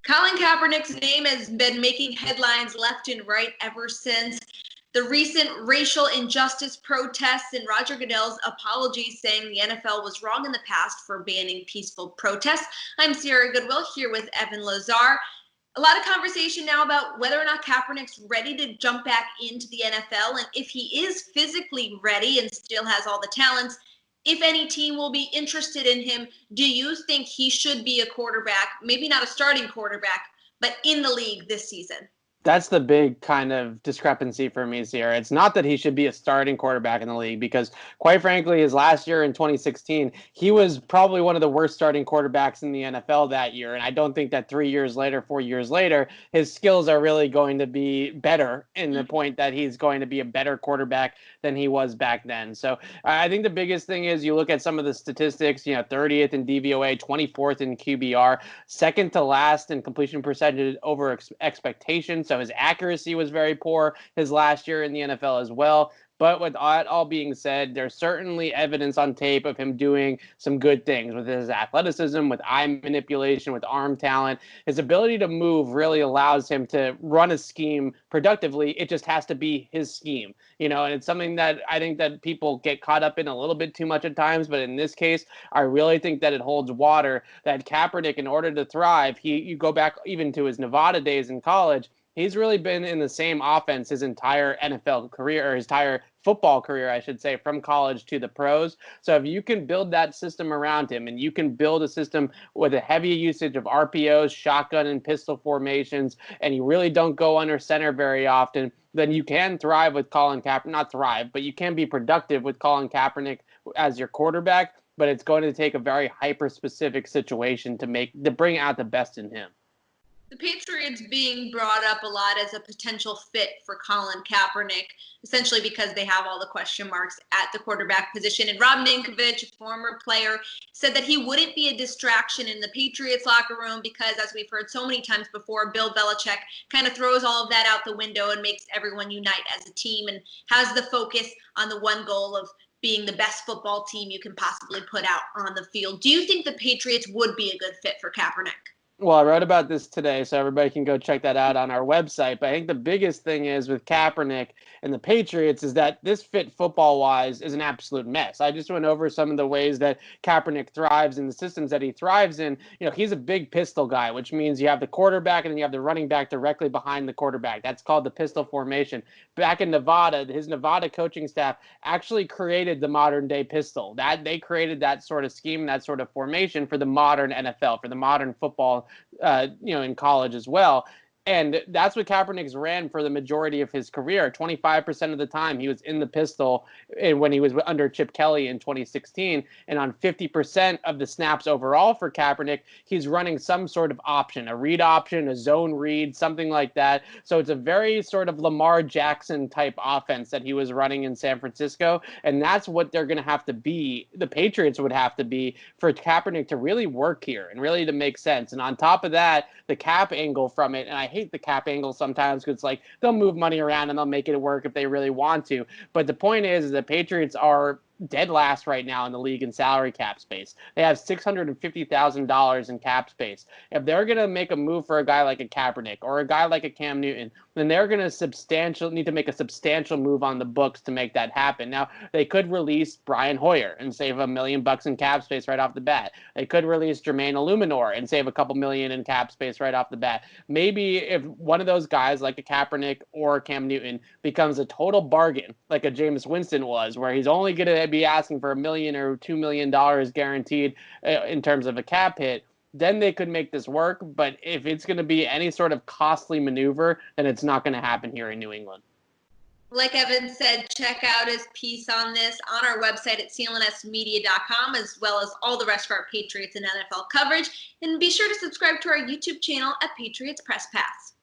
Colin Kaepernick's name has been making headlines left and right ever since the recent racial injustice protests and Roger Goodell's apology saying the NFL was wrong in the past for banning peaceful protests. I'm Sierra Goodwill here with Evan Lazar. A lot of conversation now about whether or not Kaepernick's ready to jump back into the NFL, and if he is physically ready and still has all the talents, if any team will be interested in him. Do you think he should be a quarterback, maybe not a starting quarterback, but in the league this season? That's the big kind of discrepancy for me, Sierra. It's not that he should be a starting quarterback in the league, because quite frankly, his last year in 2016, he was probably one of the worst starting quarterbacks in the NFL that year. And I don't think that 3 years later, 4 years later, his skills are really going to be better in the point that he's going to be a better quarterback than he was back then. So I think the biggest thing is you look at some of the statistics, 30th in DVOA, 24th in QBR, second to last in completion percentage over expectations. So his accuracy was very poor his last year in the NFL as well. But with that all being said, there's certainly evidence on tape of him doing some good things with his athleticism, with eye manipulation, with arm talent. His ability to move really allows him to run a scheme productively. It just has to be his scheme, and it's something that I think that people get caught up in a little bit too much at times. But in this case, I really think that it holds water that Kaepernick, in order to thrive, you go back even to his Nevada days in college, he's really been in the same offense his entire NFL career, or his entire football career, I should say, from college to the pros. So if you can build that system around him, and you can build a system with a heavy usage of RPOs, shotgun and pistol formations, and you really don't go under center very often, then you can thrive with Colin Kaepernick. Not thrive, but you can be productive with Colin Kaepernick as your quarterback. But it's going to take a very hyper-specific situation to bring out the best in him. The Patriots being brought up a lot as a potential fit for Colin Kaepernick, essentially because they have all the question marks at the quarterback position. And Rob Ninkovich, a former player, said that he wouldn't be a distraction in the Patriots locker room because, as we've heard so many times before, Bill Belichick kind of throws all of that out the window and makes everyone unite as a team and has the focus on the one goal of being the best football team you can possibly put out on the field. Do you think the Patriots would be a good fit for Kaepernick? Well, I wrote about this today, so everybody can go check that out on our website. But I think the biggest thing is with Kaepernick and the Patriots is that this fit football-wise is an absolute mess. I just went over some of the ways that Kaepernick thrives in the systems that he thrives in. He's a big pistol guy, which means you have the quarterback and then you have the running back directly behind the quarterback. That's called the pistol formation. Back in Nevada, his Nevada coaching staff actually created the modern-day pistol. They created that sort of scheme, that sort of formation for the modern NFL, for the modern football in college as well. And that's what Kaepernick's ran for the majority of his career. 25% of the time he was in the pistol when he was under Chip Kelly in 2016. And on 50% of the snaps overall for Kaepernick, he's running some sort of option, a read option, a zone read, something like that. So it's a very sort of Lamar Jackson type offense that he was running in San Francisco. And that's what they're going to have to be. The Patriots would have to be for Kaepernick to really work here and really to make sense. And on top of that, the cap angle from it, and I hate the cap angle sometimes because it's like they'll move money around and they'll make it work if they really want to. But the point is the Patriots are dead last right now in the league in salary cap space. They have $650,000 in cap space. If they're going to make a move for a guy like a Kaepernick or a guy like a Cam Newton, then they're going to need to make a substantial move on the books to make that happen. Now, they could release Brian Hoyer and save $1 million in cap space right off the bat. They could release Jermaine Illuminor and save a couple million in cap space right off the bat. Maybe if one of those guys like a Kaepernick or Cam Newton becomes a total bargain, like a Jameis Winston was, where he's only going to be asking for $1 million or $2 million guaranteed in terms of a cap hit, then they could make this work. But if it's going to be any sort of costly maneuver, then it's not going to happen here in New England. Like Evan said, check out his piece on this on our website at clnsmedia.com, as well as all the rest of our Patriots and NFL coverage. And be sure to subscribe to our YouTube channel at Patriots Press Pass.